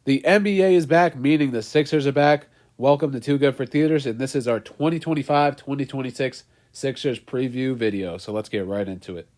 The NBA is back, meaning the Sixers are back. Welcome to Too Good for Theaters, and this is our 2025-2026 Sixers preview video. So let's get right into it.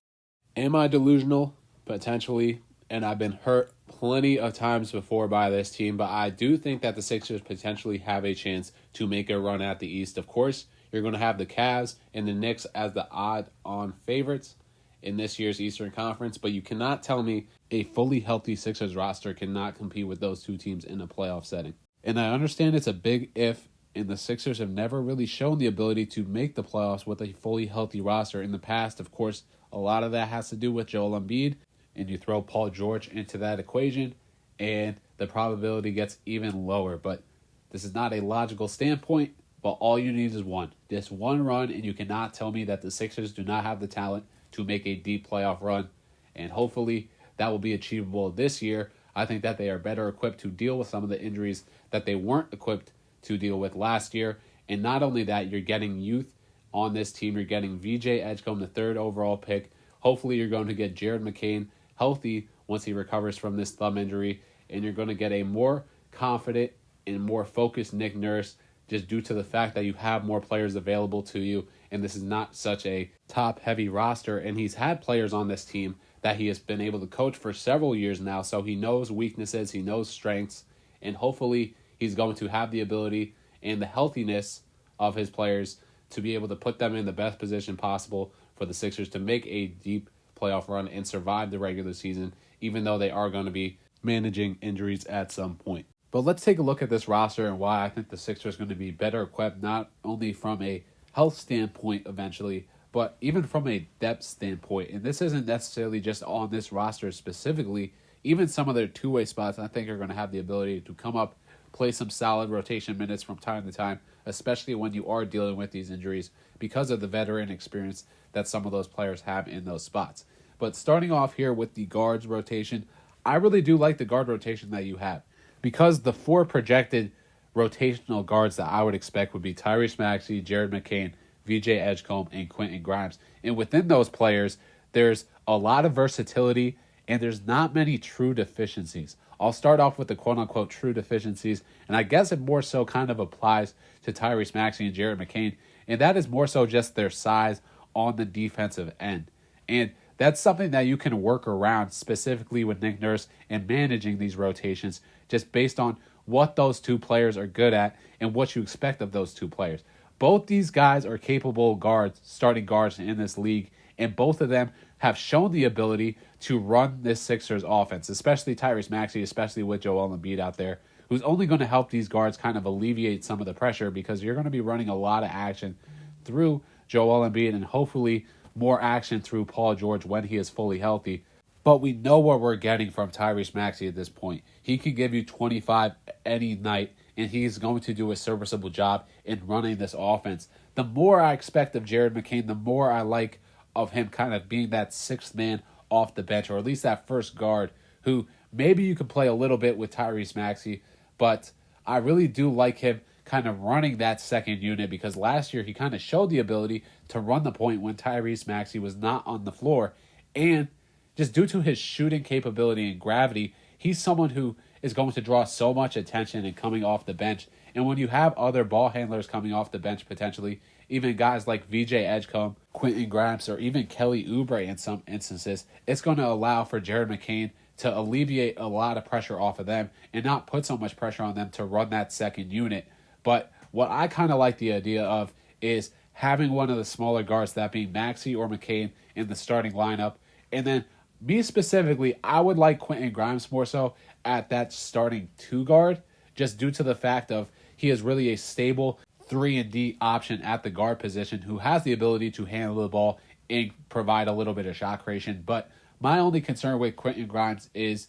Am I delusional? Potentially, and I've been hurt plenty of times before by this team, but I do think that the Sixers potentially have a chance to make a run at the East. Of course, you're going to have the Cavs and the Knicks as the odd-on favorites in this year's Eastern Conference, but you cannot tell me a fully healthy Sixers roster cannot compete with those two teams in a playoff setting. And I understand it's a big if, and the Sixers have never really shown the ability to make the playoffs with a fully healthy roster in the past. Of course, a lot of that has to do with Joel Embiid, and you throw Paul George into that equation, and the probability gets even lower. But this is not a logical standpoint, but all you need is one. This one run, and you cannot tell me that the Sixers do not have the talent to make a deep playoff run, and hopefully that will be achievable this year. I think that they are better equipped to deal with some of the injuries that they weren't equipped to deal with last year. And not only that, you're getting youth on this team. You're getting V.J. Edgecomb, the third overall pick. Hopefully you're going to get Jared McCain healthy once he recovers from this thumb injury. And you're going to get a more confident and more focused Nick Nurse, just due to the fact that you have more players available to you. And this is not such a top-heavy roster. And he's had players on this team that he has been able to coach for several years now. So he knows weaknesses, he knows strengths, and hopefully he's going to have the ability and the healthiness of his players to be able to put them in the best position possible for the Sixers to make a deep playoff run and survive the regular season, even though they are going to be managing injuries at some point. But let's take a look at this roster and why I think the Sixers are going to be better equipped, not only from a health standpoint eventually, but even from a depth standpoint. And this isn't necessarily just on this roster specifically. Even some of their two-way spots, I think, are going to have the ability to come up, play some solid rotation minutes from time to time, especially when you are dealing with these injuries because of the veteran experience that some of those players have in those spots. But starting off here with the guards rotation, I really do like the guard rotation that you have, because the four projected rotational guards that I would expect would be Tyrese Maxey, Jared McCain, V.J. Edgecomb, and Quentin Grimes. And within those players, there's a lot of versatility, and there's not many true deficiencies. I'll start off with the quote-unquote true deficiencies, and I guess it more so kind of applies to Tyrese Maxey and Jared McCain, and that is more so just their size on the defensive end. And that's something that you can work around, specifically with Nick Nurse and managing these rotations, just based on what those two players are good at and what you expect of those two players. Both these guys are capable guards, starting guards in this league, and both of them have shown the ability to run this Sixers offense, especially Tyrese Maxey, especially with Joel Embiid out there, who's only going to help these guards kind of alleviate some of the pressure, because you're going to be running a lot of action through Joel Embiid and hopefully more action through Paul George when he is fully healthy. But we know what we're getting from Tyrese Maxey at this point. He can give you 25 any night, and he's going to do a serviceable job in running this offense. The more I expect of Jared McCain, the more I like of him kind of being that sixth man off the bench, or at least that first guard, who maybe you could play a little bit with Tyrese Maxey, but I really do like him kind of running that second unit, because last year he kind of showed the ability to run the point when Tyrese Maxey was not on the floor. And just due to his shooting capability and gravity, he's someone who is going to draw so much attention and coming off the bench. And when you have other ball handlers coming off the bench potentially, even guys like V.J. Edgecomb, Quentin Grimes, or even Kelly Oubre in some instances, it's going to allow for Jared McCain to alleviate a lot of pressure off of them and not put so much pressure on them to run that second unit. But what I kind of like the idea of is having one of the smaller guards, that being Maxey or McCain, in the starting lineup. And then me specifically, I would like Quentin Grimes more so at that starting two guard, just due to the fact of he is really a stable 3-and-D option at the guard position who has the ability to handle the ball and provide a little bit of shot creation. But my only concern with Quentin Grimes is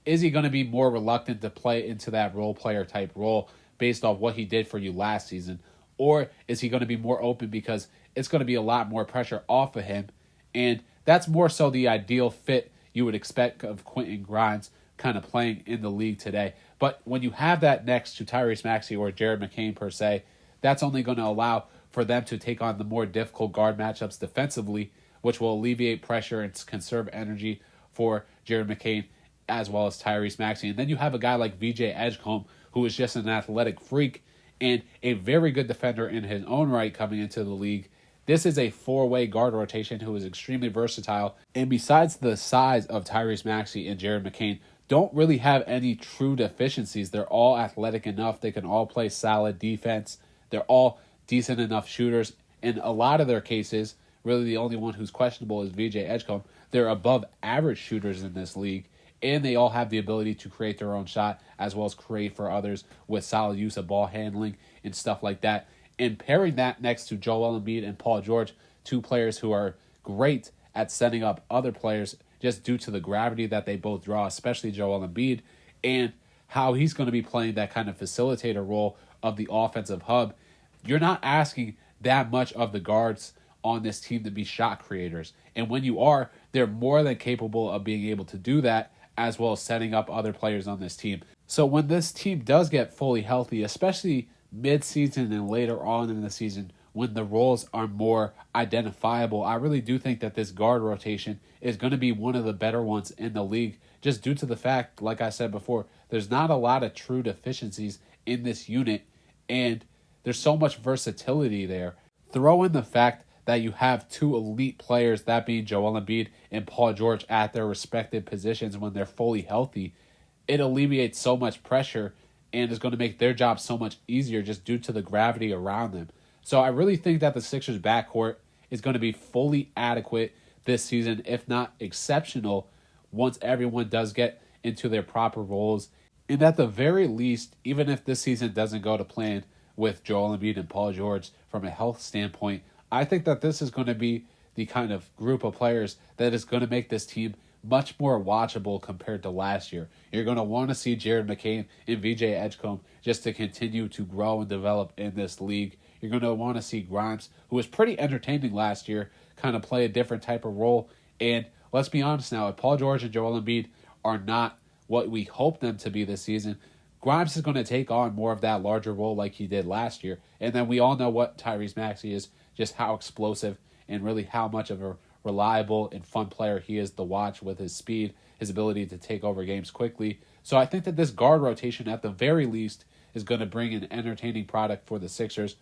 he going to be more reluctant to play into that role player type role based off what he did for you last season? Or is he going to be more open because it's going to be a lot more pressure off of him? And that's more so the ideal fit you would expect of Quentin Grimes kind of playing in the league today. But when you have that next to Tyrese Maxey or Jared McCain per se, that's only going to allow for them to take on the more difficult guard matchups defensively, which will alleviate pressure and conserve energy for Jared McCain as well as Tyrese Maxey. And then you have a guy like V.J. Edgecomb, who is just an athletic freak and a very good defender in his own right coming into the league. This is a four-way guard rotation who is extremely versatile. And besides the size of Tyrese Maxey and Jared McCain, don't really have any true deficiencies. They're all athletic enough. They can all play solid defense. They're all decent enough shooters. In a lot of their cases, really the only one who's questionable is V.J. Edgecomb. They're above average shooters in this league, and they all have the ability to create their own shot as well as create for others with solid use of ball handling and stuff like that. And pairing that next to Joel Embiid and Paul George, two players who are great at setting up other players just due to the gravity that they both draw, especially Joel Embiid, and how he's going to be playing that kind of facilitator role of the offensive hub. You're not asking that much of the guards on this team to be shot creators. And when you are, they're more than capable of being able to do that, as well as setting up other players on this team. So when this team does get fully healthy, especially mid-season and later on in the season, when the roles are more identifiable, I really do think that this guard rotation is going to be one of the better ones in the league, just due to the fact, like I said before, there's not a lot of true deficiencies in this unit, and there's so much versatility there. Throw in the fact that you have two elite players, that being Joel Embiid and Paul George, at their respective positions when they're fully healthy. It alleviates so much pressure and is going to make their job so much easier just due to the gravity around them. So I really think that the Sixers backcourt is going to be fully adequate this season, if not exceptional, once everyone does get into their proper roles. And at the very least, even if this season doesn't go to plan with Joel Embiid and Paul George from a health standpoint, I think that this is going to be the kind of group of players that is going to make this team much more watchable compared to last year. You're going to want to see Jared McCain and V.J. Edgecomb just to continue to grow and develop in this league. You're going to want to see Grimes, who was pretty entertaining last year, kind of play a different type of role. And let's be honest now, if Paul George and Joel Embiid are not what we hope them to be this season, Grimes is going to take on more of that larger role like he did last year. And then we all know what Tyrese Maxey is, just how explosive and really how much of a reliable and fun player he is to watch with his speed, his ability to take over games quickly. So I think that this guard rotation, at the very least, is going to bring an entertaining product for the Sixers.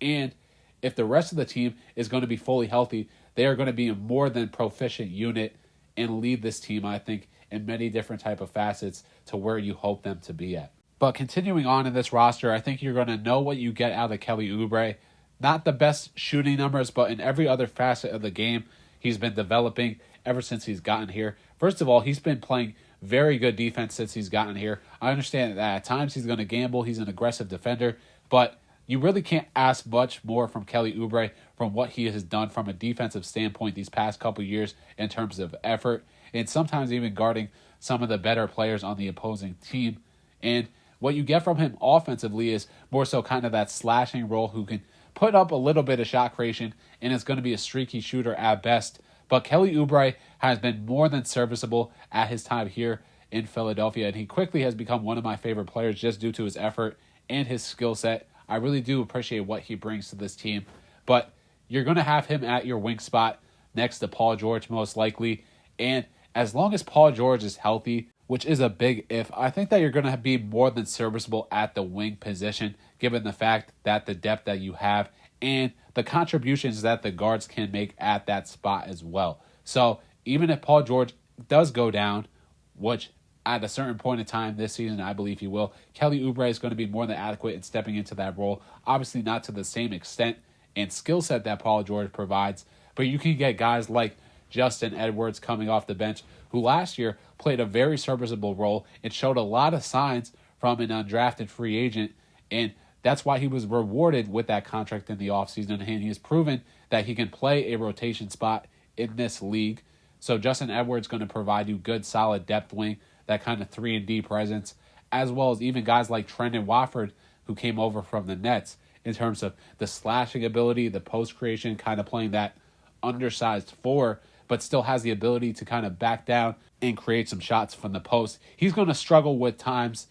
And if the rest of the team is going to be fully healthy, they are going to be a more than proficient unit and lead this team, I think, in many different type of facets to where you hope them to be at. But continuing on in this roster, I think you're going to know what you get out of Kelly Oubre. Not the best shooting numbers, but in every other facet of the game, he's been developing ever since he's gotten here. First of all, he's been playing very good defense since he's gotten here. I understand that at times he's going to gamble. He's an aggressive defender, but you really can't ask much more from Kelly Oubre from what he has done from a defensive standpoint these past couple years in terms of effort and sometimes even guarding some of the better players on the opposing team. And what you get from him offensively is more so kind of that slashing role who can put up a little bit of shot creation and is going to be a streaky shooter at best. But Kelly Oubre has been more than serviceable at his time here in Philadelphia, and he quickly has become one of my favorite players just due to his effort and his skill set. I really do appreciate what he brings to this team. But you're going to have him at your wing spot next to Paul George most likely. And as long as Paul George is healthy, which is a big if, I think that you're going to be more than serviceable at the wing position, given the fact that the depth that you have and the contributions that the guards can make at that spot as well. So even if Paul George does go down, which at a certain point in time this season, I believe he will, Kelly Oubre is going to be more than adequate in stepping into that role. Obviously not to the same extent and skill set that Paul George provides, but you can get guys like Justin Edwards coming off the bench, who last year played a very serviceable role and showed a lot of signs from an undrafted free agent, and that's why he was rewarded with that contract in the offseason, and he has proven that he can play a rotation spot in this league. So Justin Edwards is going to provide you good, solid depth wing, that kind of 3-and-D presence, as well as even guys like Trendon Watford, who came over from the Nets, in terms of the slashing ability, the post creation, kind of playing that undersized four, but still has the ability to kind of back down and create some shots from the post. He's going to struggle with times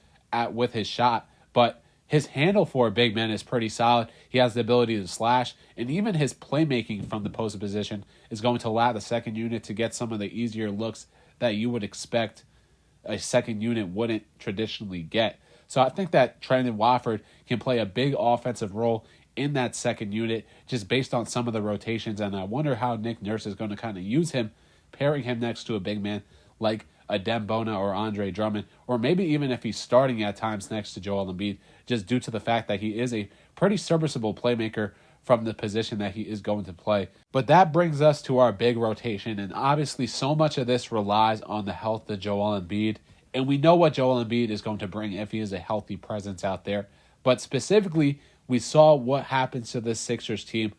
with his shot, but his handle for a big man is pretty solid. He has the ability to slash, and even his playmaking from the post position is going to allow the second unit to get some of the easier looks that you would expect a second unit wouldn't traditionally get. So I think that Trendon Watford can play a big offensive role in that second unit just based on some of the rotations. And I wonder how Nick Nurse is going to kind of use him, pairing him next to a big man like a Dembona or Andre Drummond, or maybe even if he's starting at times next to Joel Embiid, just due to the fact that he is a pretty serviceable playmaker from the position that he is going to play. But that brings us to our big rotation, and obviously so much of this relies on the health of Joel Embiid, and we know what Joel Embiid is going to bring if he is a healthy presence out there. But specifically, we saw what happens to this Sixers team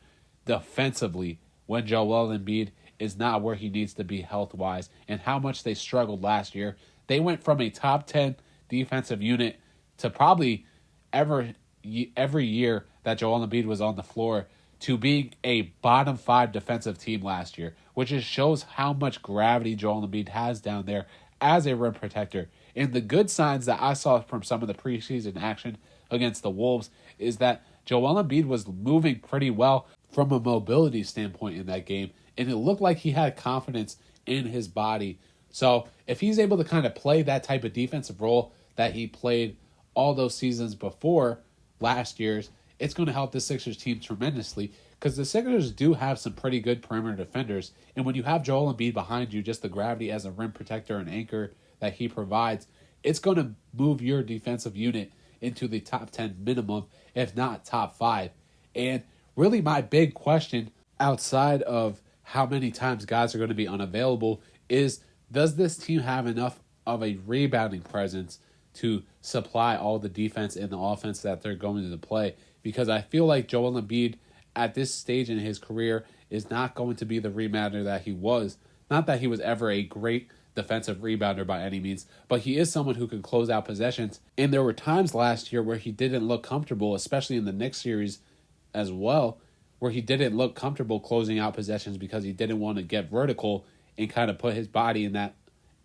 defensively when Joel Embiid is not where he needs to be health-wise, and how much they struggled last year. They went from a top 10 defensive unit to probably every year that Joel Embiid was on the floor to being a bottom 5 defensive team last year, which just shows how much gravity Joel Embiid has down there as a rim protector. And the good signs that I saw from some of the preseason action against the Wolves is that Joel Embiid was moving pretty well from a mobility standpoint in that game, and it looked like he had confidence in his body. So if he's able to kind of play that type of defensive role that he played all those seasons before last year's, it's going to help the Sixers team tremendously, because the Sixers do have some pretty good perimeter defenders. And when you have Joel Embiid behind you, just the gravity as a rim protector and anchor that he provides, it's going to move your defensive unit into the top 10 minimum, if not top 5. And really my big question outside of how many times guys are going to be unavailable is, does this team have enough of a rebounding presence to supply all the defense and the offense that they're going to play? Because I feel like Joel Embiid at this stage in his career is not going to be the rebounder that he was. Not that he was ever a great defensive rebounder by any means, but he is someone who can close out possessions. And there were times last year where he didn't look comfortable, especially in the Knicks series as well, where he didn't look comfortable closing out possessions because he didn't want to get vertical and kind of put his body in that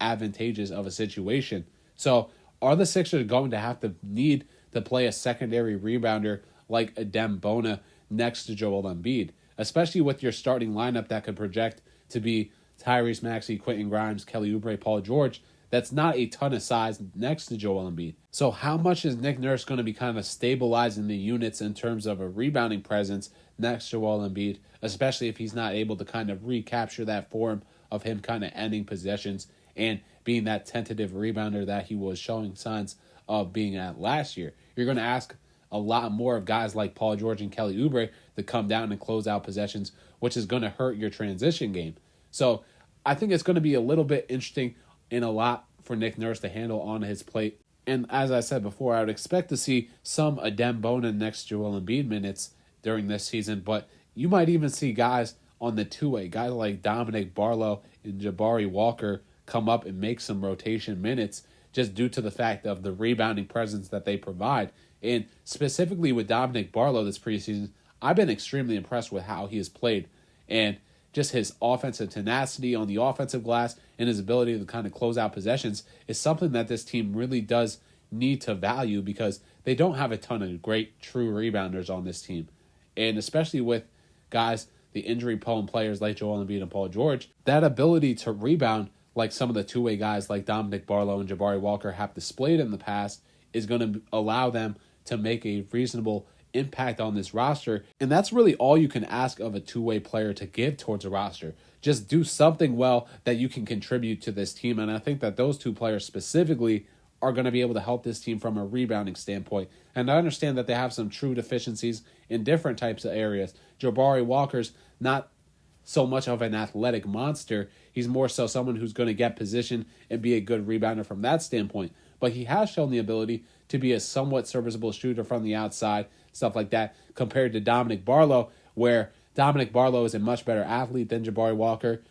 advantageous of a situation. So are the Sixers going to have to need to play a secondary rebounder like a Dembona next to Joel Embiid, especially with your starting lineup that could project to be Tyrese Maxey, Quentin Grimes, Kelly Oubre, Paul George? That's not a ton of size next to Joel Embiid. So how much is Nick Nurse going to be kind of stabilizing the units in terms of a rebounding presence next to Joel Embiid, especially if he's not able to kind of recapture that form of him kind of ending possessions and being that tentative rebounder that he was showing signs of being at last year? You're going to ask a lot more of guys like Paul George and Kelly Oubre to come down and close out possessions, which is going to hurt your transition game. So I think it's going to be a little bit interesting and a lot for Nick Nurse to handle on his plate. And as I said before, I would expect to see some Dembona next to Joel Embiid minutes during this season, but you might even see guys on the two-way, guys like Dominic Barlow and Jabari Walker come up and make some rotation minutes just due to the fact of the rebounding presence that they provide. And specifically with Dominic Barlow this preseason, I've been extremely impressed with how he has played, and just his offensive tenacity on the offensive glass and his ability to kind of close out possessions is something that this team really does need to value, because they don't have a ton of great true rebounders on this team. And especially with guys, the injury-prone players like Joel Embiid and Paul George, that ability to rebound like some of the two-way guys like Dominic Barlow and Jabari Walker have displayed in the past is going to allow them to make a reasonable impact on this roster. And that's really all you can ask of a two-way player to give towards a roster. Just do something well that you can contribute to this team. And I think that those two players specifically are going to be able to help this team from a rebounding standpoint. And I understand that they have some true deficiencies in different types of areas. Jabari Walker's not so much of an athletic monster. He's more so someone who's going to get position and be a good rebounder from that standpoint. But he has shown the ability to be a somewhat serviceable shooter from the outside, stuff like that, compared to Dominic Barlow, where Dominic Barlow is a much better athlete than Jabari Walker.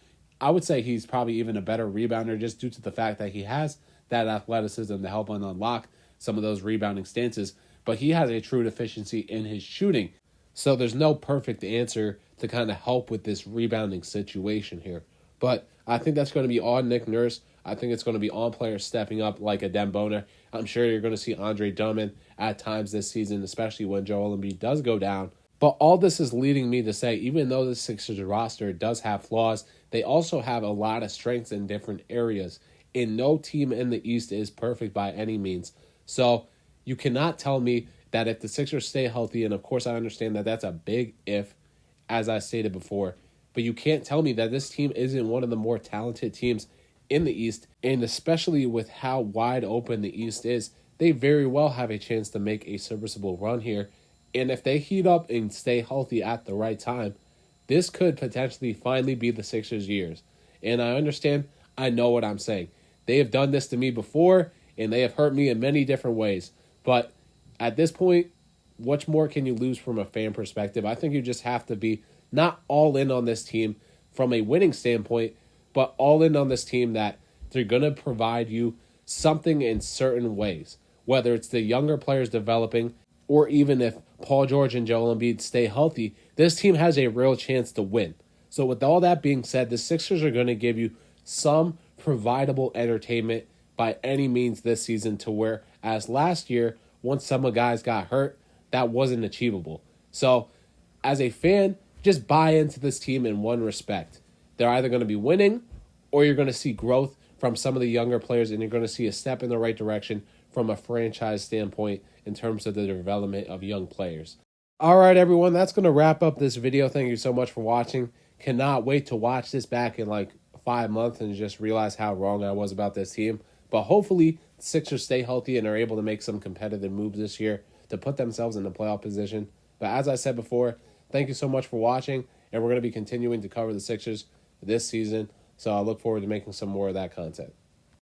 I would say he's probably even a better rebounder just due to the fact that he has that athleticism to help him unlock some of those rebounding stances, but he has a true deficiency in his shooting. So there's no perfect answer to kind of help with this rebounding situation here. But I think that's going to be on Nick Nurse. I think it's going to be on players stepping up like a Dembona. I'm sure you're going to see Andre Drummond at times this season, especially when Joel Embiid does go down. But all this is leading me to say, even though the Sixers roster does have flaws, they also have a lot of strengths in different areas. and no team in the East is perfect by any means. So you cannot tell me that if the Sixers stay healthy, and of course I understand that that's a big if, as I stated before, but you can't tell me that this team isn't one of the more talented teams in the East, and especially with how wide open the East is, they very well have a chance to make a serviceable run here. And if they heat up and stay healthy at the right time, this could potentially finally be the Sixers' years. And I understand, I know what I'm saying. They have done this to me before, and they have hurt me in many different ways. But at this point, what more can you lose from a fan perspective? I think you just have to be not all in on this team from a winning standpoint, but all in on this team that they're going to provide you something in certain ways, whether it's the younger players developing, or even if Paul George and Joel Embiid stay healthy, this team has a real chance to win. So with all that being said, the Sixers are going to give you some providable entertainment by any means this season, to where as last year, once some of guys got hurt, that wasn't achievable. So as a fan, just buy into this team in one respect. They're either going to be winning, or you're going to see growth from some of the younger players, and you're going to see a step in the right direction from a franchise standpoint in terms of the development of young players. All right, everyone, that's going to wrap up this video. Thank you so much for watching. Cannot wait to watch this back in like 5 months and just realize how wrong I was about this team. But hopefully the Sixers stay healthy and are able to make some competitive moves this year to put themselves in the playoff position. But as I said before, thank you so much for watching, and we're going to be continuing to cover the Sixers this season. So I look forward to making some more of that content.